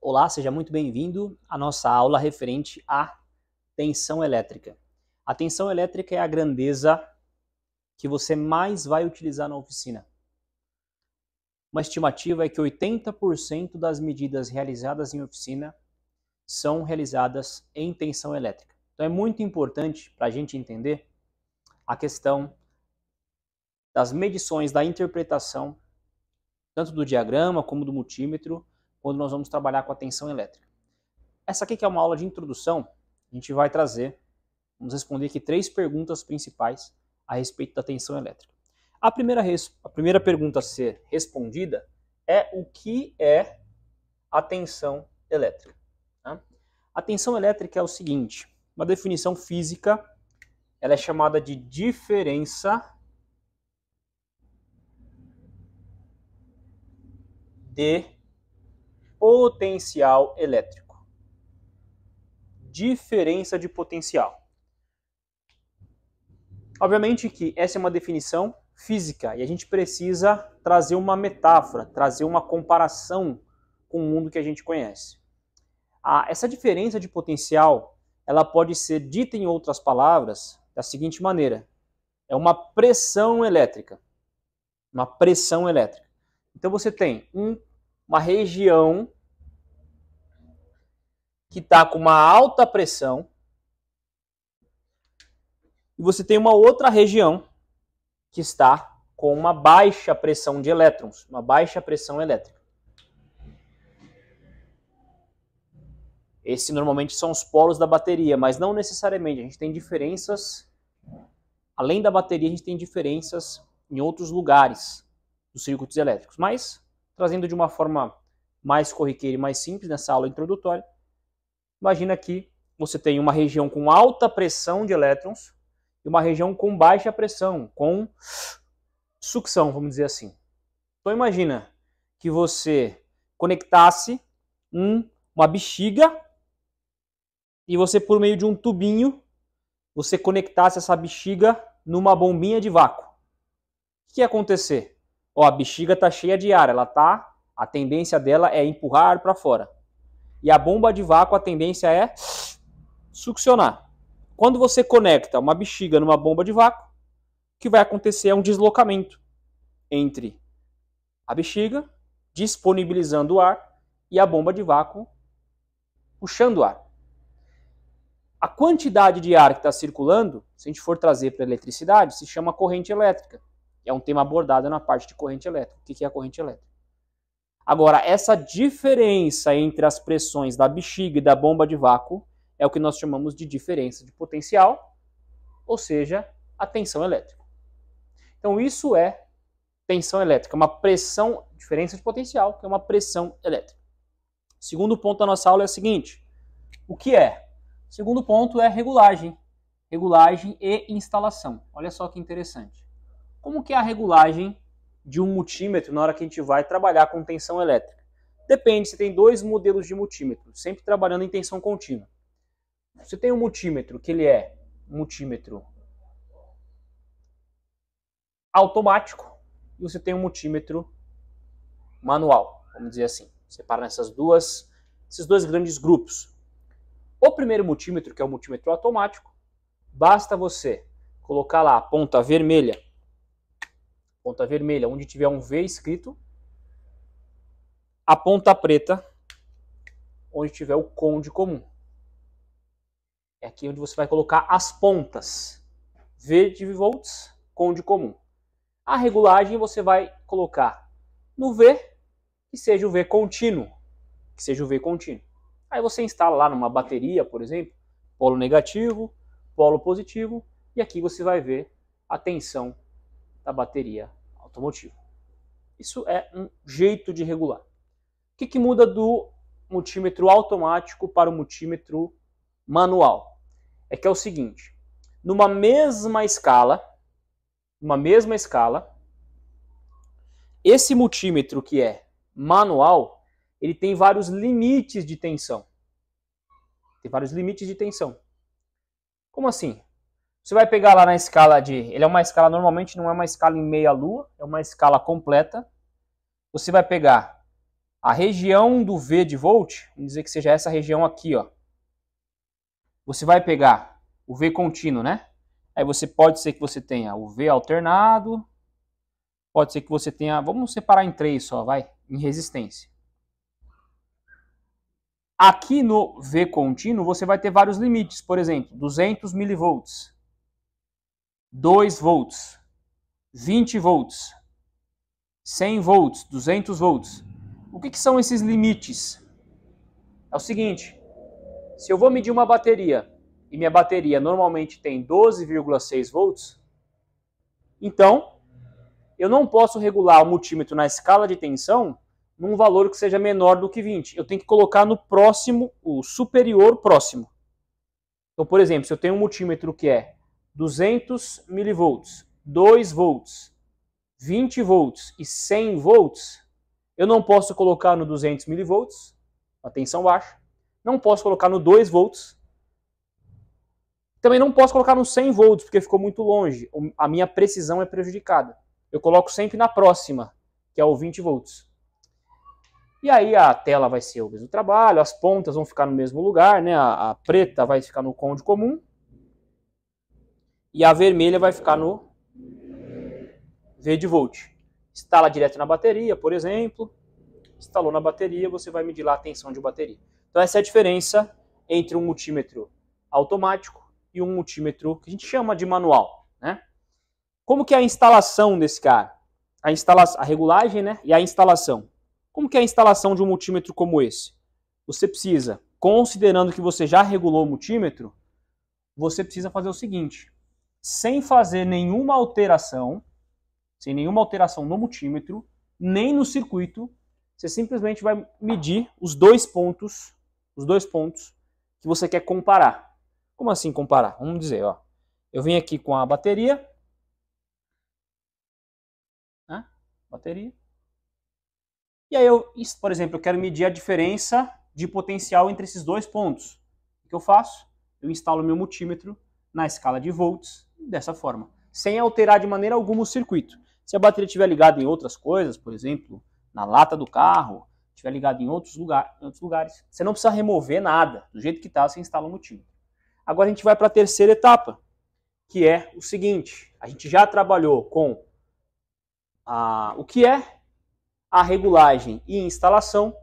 Olá, seja muito bem-vindo à nossa aula referente à tensão elétrica. A tensão elétrica é a grandeza que você mais vai utilizar na oficina. Uma estimativa é que 80% das medidas realizadas em oficina são realizadas em tensão elétrica. Então é muito importante para a gente entender a questão das medições, da interpretação, tanto do diagrama como do multímetro, quando nós vamos trabalhar com a tensão elétrica. Essa aqui que é uma aula de introdução, a gente vai vamos responder aqui 3 perguntas principais a respeito da tensão elétrica. A primeira pergunta a ser respondida é o que é a tensão elétrica. Tá? A tensão elétrica é o seguinte, uma definição física, ela é chamada de diferença de potencial elétrico. Diferença de potencial. Obviamente que essa é uma definição física e a gente precisa trazer uma metáfora, trazer uma comparação com o mundo que a gente conhece. Essa diferença de potencial, ela pode ser dita em outras palavras da seguinte maneira: é uma pressão elétrica. Uma pressão elétrica. Então você tem uma região que está com uma alta pressão e você tem uma outra região que está com uma baixa pressão de elétrons, uma baixa pressão elétrica. Esses normalmente são os polos da bateria, mas não necessariamente. A gente tem diferenças, além da bateria, a gente tem diferenças em outros lugares dos circuitos elétricos. Mas, trazendo de uma forma mais corriqueira e mais simples nessa aula introdutória, imagina que você tem uma região com alta pressão de elétrons e uma região com baixa pressão, com sucção, vamos dizer assim. Então imagina que você conectasse uma bexiga e você, por meio de um tubinho, você conectasse essa bexiga numa bombinha de vácuo. O que ia acontecer? A bexiga está cheia de ar, a tendência dela é empurrar ar para fora. E a bomba de vácuo, a tendência é succionar. Quando você conecta uma bexiga numa bomba de vácuo, o que vai acontecer é um deslocamento entre a bexiga, disponibilizando o ar, e a bomba de vácuo, puxando o ar. A quantidade de ar que está circulando, se a gente for trazer para a eletricidade, se chama corrente elétrica. É um tema abordado na parte de corrente elétrica. O que é a corrente elétrica? Agora, essa diferença entre as pressões da bexiga e da bomba de vácuo é o que nós chamamos de diferença de potencial, ou seja, a tensão elétrica. Então isso é tensão elétrica, uma pressão, diferença de potencial, que é uma pressão elétrica. Segundo ponto da nossa aula é o seguinte: o que é? O segundo ponto é regulagem. Regulagem e instalação. Olha só que interessante. Como que é a regulagem de um multímetro na hora que a gente vai trabalhar com tensão elétrica? Depende, você tem 2 modelos de multímetro, sempre trabalhando em tensão contínua. Você tem um multímetro que ele é um multímetro automático e você tem um multímetro manual, vamos dizer assim. Separa esses 2 grandes grupos. O primeiro multímetro, que é o multímetro automático, basta você colocar lá a ponta vermelha, onde tiver um V escrito, a ponta preta, onde tiver o com de comum. É aqui onde você vai colocar as pontas. V de volts, com de comum. A regulagem você vai colocar no V, que seja o V contínuo. Aí você instala lá numa bateria, por exemplo, polo negativo, polo positivo, e aqui você vai ver a tensão da bateria automotiva. Isso é um jeito de regular. O que muda do multímetro automático para o multímetro manual? É que é o seguinte: numa mesma escala, esse multímetro que é manual, ele tem vários limites de tensão. Como assim? Você vai pegar lá na escala ele é uma escala, normalmente não é uma escala em meia lua, é uma escala completa. Você vai pegar A região do V de volt, vamos dizer que seja essa região aqui, ó. Você vai pegar o V contínuo, né? Aí você pode ser que você tenha o V alternado, pode ser que você tenha, vamos separar em 3 só, vai, em resistência. Aqui no V contínuo você vai ter vários limites, por exemplo, 200 milivolts, 2 volts, 20 volts, 100 volts, 200 volts. O que são esses limites? É o seguinte, se eu vou medir uma bateria e minha bateria normalmente tem 12,6 volts, então eu não posso regular o multímetro na escala de tensão num valor que seja menor do que 20. Eu tenho que colocar no próximo, o superior próximo. Então, por exemplo, se eu tenho um multímetro que é 200 milivolts, 2 volts, 20 volts e 100 volts, eu não posso colocar no 200 milivolts, a tensão baixa, não posso colocar no 2 volts, também não posso colocar no 100 volts, porque ficou muito longe, a minha precisão é prejudicada. Eu coloco sempre na próxima, que é o 20 volts. E aí a tela vai ser o mesmo trabalho, as pontas vão ficar no mesmo lugar, né? A preta vai ficar no conde comum e a vermelha vai ficar no V de volt. Instala direto na bateria, por exemplo. Instalou na bateria, você vai medir lá a tensão de bateria. Então essa é a diferença entre um multímetro automático e um multímetro que a gente chama de manual, né? Como que é a instalação desse cara? A regulagem, né? E a instalação. Como que é a instalação de um multímetro como esse? Você precisa, considerando que você já regulou o multímetro, você precisa fazer o seguinte, sem fazer nenhuma alteração, no multímetro, nem no circuito, você simplesmente vai medir os dois pontos que você quer comparar. Como assim comparar? Vamos dizer, ó, eu venho aqui com a bateria, né? E aí, por exemplo, eu quero medir a diferença de potencial entre esses dois pontos. O que eu faço? Eu instalo meu multímetro na escala de volts dessa forma, sem alterar de maneira alguma o circuito. Se a bateria estiver ligada em outras coisas, por exemplo, na lata do carro, estiver ligada em outros lugares, você não precisa remover nada. Do jeito que está, você instala o multímetro. Agora a gente vai para a terceira etapa, que é o seguinte. A gente já trabalhou com o que é a regulagem e instalação,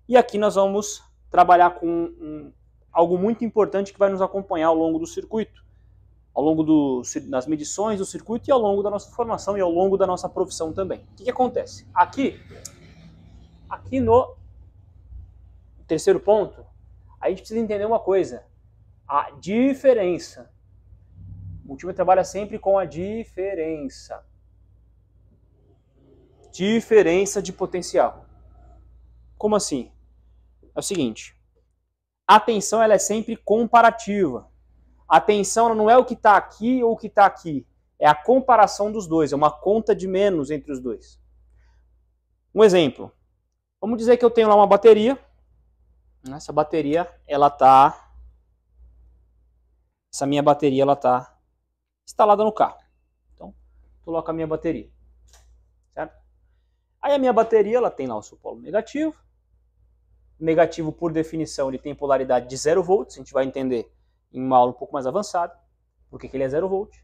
e aqui nós vamos trabalhar com algo muito importante que vai nos acompanhar ao longo do circuito, ao longo das medições do circuito e ao longo da nossa formação e ao longo da nossa profissão também. O que acontece? Aqui no terceiro ponto, a gente precisa entender uma coisa, a diferença. O multímetro trabalha sempre com a diferença de potencial. Como assim? É o seguinte, a tensão ela é sempre comparativa. A tensão não é o que está aqui ou o que está aqui. É a comparação dos dois, é uma conta de menos entre os dois. Um exemplo. Vamos dizer que eu tenho lá uma bateria. Essa minha bateria ela está instalada no carro. Então, coloco a minha bateria. Certo? Aí a minha bateria ela tem lá o seu polo negativo. O negativo, por definição, ele tem polaridade de 0 volts. A gente vai entender em uma aula um pouco mais avançada porque ele é 0 volt.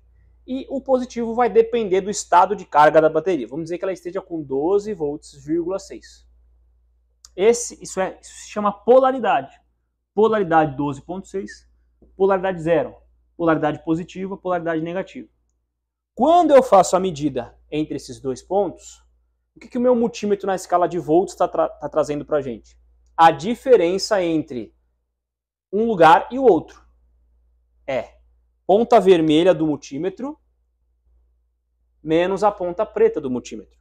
E o positivo vai depender do estado de carga da bateria. Vamos dizer que ela esteja com 12 volts,6. Isso se chama polaridade. Polaridade 12,6, polaridade 0. Polaridade positiva, polaridade negativa. Quando eu faço a medida entre esses dois pontos, o que o meu multímetro na escala de volts está trazendo para a gente? A diferença entre um lugar e o outro. É ponta vermelha do multímetro menos a ponta preta do multímetro.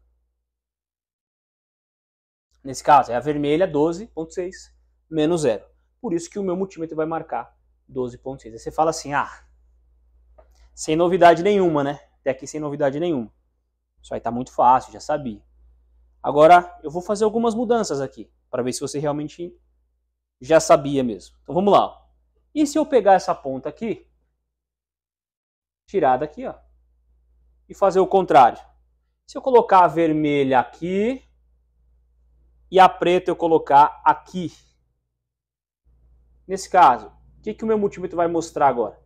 Nesse caso, é a vermelha 12,6 menos 0. Por isso que o meu multímetro vai marcar 12,6. Aí você fala assim, sem novidade nenhuma, né? Até aqui sem novidade nenhuma. Isso aí tá muito fácil, já sabia. Agora, eu vou fazer algumas mudanças aqui, para ver se você realmente já sabia mesmo. Então vamos lá. E se eu pegar essa ponta aqui, tirar daqui, ó, e fazer o contrário? Se eu colocar a vermelha aqui e a preta eu colocar aqui. Nesse caso, o que o meu multímetro vai mostrar agora?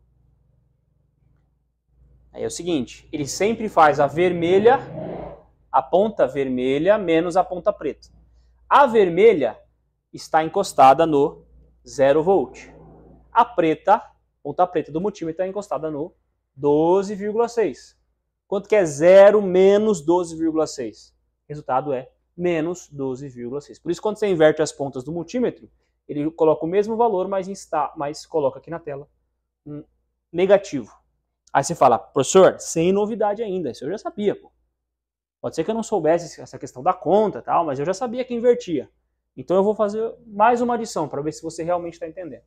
Aí é o seguinte, ele sempre faz a vermelha, a ponta vermelha menos a ponta preta. A vermelha está encostada no 0 volt. A ponta preta do multímetro está encostada no 12,6. Quanto que é 0 menos 12,6? O resultado é menos 12,6. Por isso, quando você inverte as pontas do multímetro, ele coloca o mesmo valor, mas coloca aqui na tela um negativo. Aí você fala, professor, sem novidade ainda, isso eu já sabia, pô. Pode ser que eu não soubesse essa questão da conta, tal, mas eu já sabia que invertia. Então eu vou fazer mais uma adição para ver se você realmente está entendendo.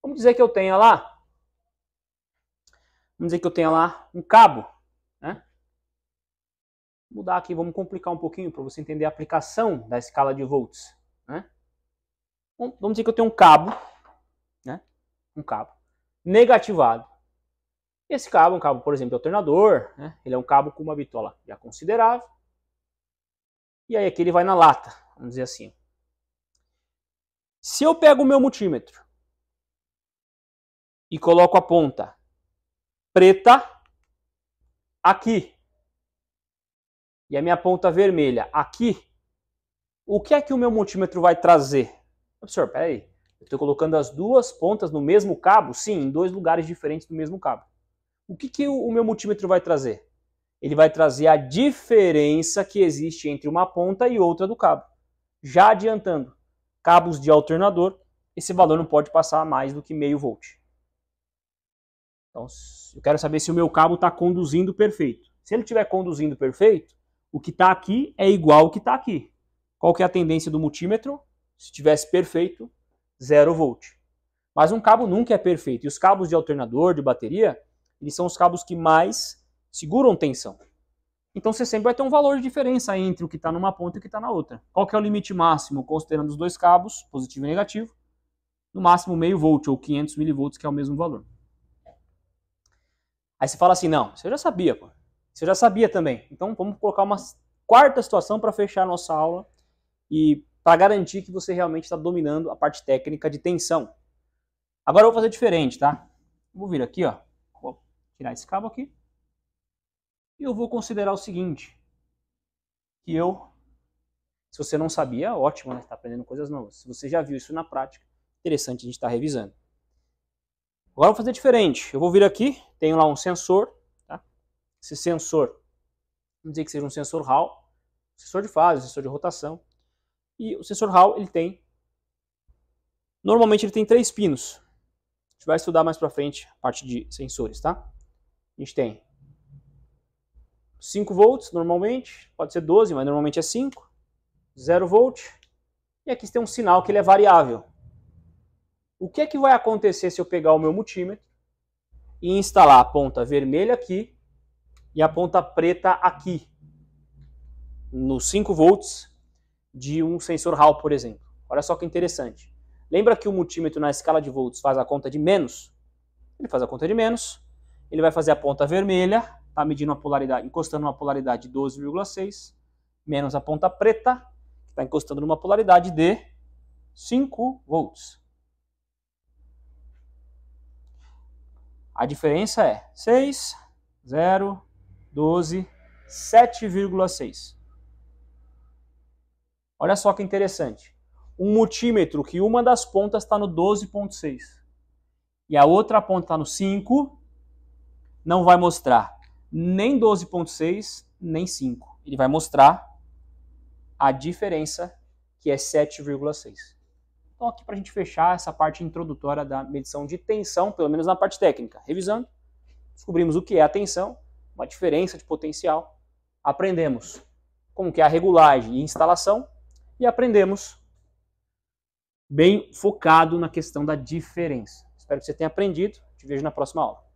Vamos dizer que eu tenha lá um cabo, né? Vou mudar aqui, vamos complicar um pouquinho para você entender a aplicação da escala de volts, né? Vamos dizer que eu tenho um cabo, né? Um cabo negativado. Esse cabo é um cabo, por exemplo, de alternador, né? Ele é um cabo com uma bitola já considerável. E aí aqui ele vai na lata, vamos dizer assim. Se eu pego o meu multímetro e coloco a ponta preta aqui e a minha ponta vermelha aqui, o que é que o meu multímetro vai trazer? Professor, peraí, eu estou colocando as duas pontas no mesmo cabo? Sim, em dois lugares diferentes do mesmo cabo. O que o meu multímetro vai trazer? Ele vai trazer a diferença que existe entre uma ponta e outra do cabo. Já adiantando, cabos de alternador, esse valor não pode passar mais do que meio volt. Então, eu quero saber se o meu cabo está conduzindo perfeito. Se ele estiver conduzindo perfeito, o que está aqui é igual ao que está aqui. Qual que é a tendência do multímetro? Se tivesse perfeito, 0 volt. Mas um cabo nunca é perfeito. E os cabos de alternador, de bateria, eles são os cabos que mais seguram tensão. Então você sempre vai ter um valor de diferença entre o que está numa ponta e o que está na outra. Qual que é o limite máximo, considerando os dois cabos, positivo e negativo? No máximo meio volt ou 500 milivolts, que é o mesmo valor. Aí você fala assim, não, isso eu já sabia, pô. Isso eu já sabia também. Então vamos colocar uma quarta situação para fechar a nossa aula e para garantir que você realmente está dominando a parte técnica de tensão. Agora eu vou fazer diferente, tá? Vou vir aqui, ó. Vou tirar esse cabo aqui. E eu vou considerar o seguinte, que se você não sabia, ótimo, né? Você está aprendendo coisas novas. Se você já viu isso na prática, interessante a gente estar revisando. Agora eu vou fazer diferente. Eu vou vir aqui, tenho lá um sensor, tá? Esse sensor, vamos dizer que seja um sensor Hall, sensor de fase, sensor de rotação. E o sensor Hall, normalmente ele tem 3 pinos. A gente vai estudar mais pra frente a parte de sensores, tá? A gente tem 5 volts normalmente, pode ser 12, mas normalmente é 5, 0 volt, e aqui tem um sinal que ele é variável. O que é que vai acontecer se eu pegar o meu multímetro e instalar a ponta vermelha aqui e a ponta preta aqui, nos 5 volts de um sensor Hall, por exemplo? Olha só que interessante. Lembra que o multímetro na escala de volts faz a conta de menos? Ele faz a conta de menos, ele vai fazer a ponta vermelha, está medindo uma polaridade, encostando numa polaridade de 12,6, menos a ponta preta, que está encostando numa polaridade de 5 volts. A diferença é 6, 0, 12, 7,6. Olha só que interessante. Um multímetro que uma das pontas está no 12,6 e a outra ponta está no 5, não vai mostrar nem 12,6, nem 5. Ele vai mostrar a diferença, que é 7,6. Então aqui para a gente fechar essa parte introdutória da medição de tensão, pelo menos na parte técnica. Revisando, descobrimos o que é a tensão, uma diferença de potencial, aprendemos como que é a regulagem e instalação, e aprendemos bem focado na questão da diferença. Espero que você tenha aprendido. Te vejo na próxima aula.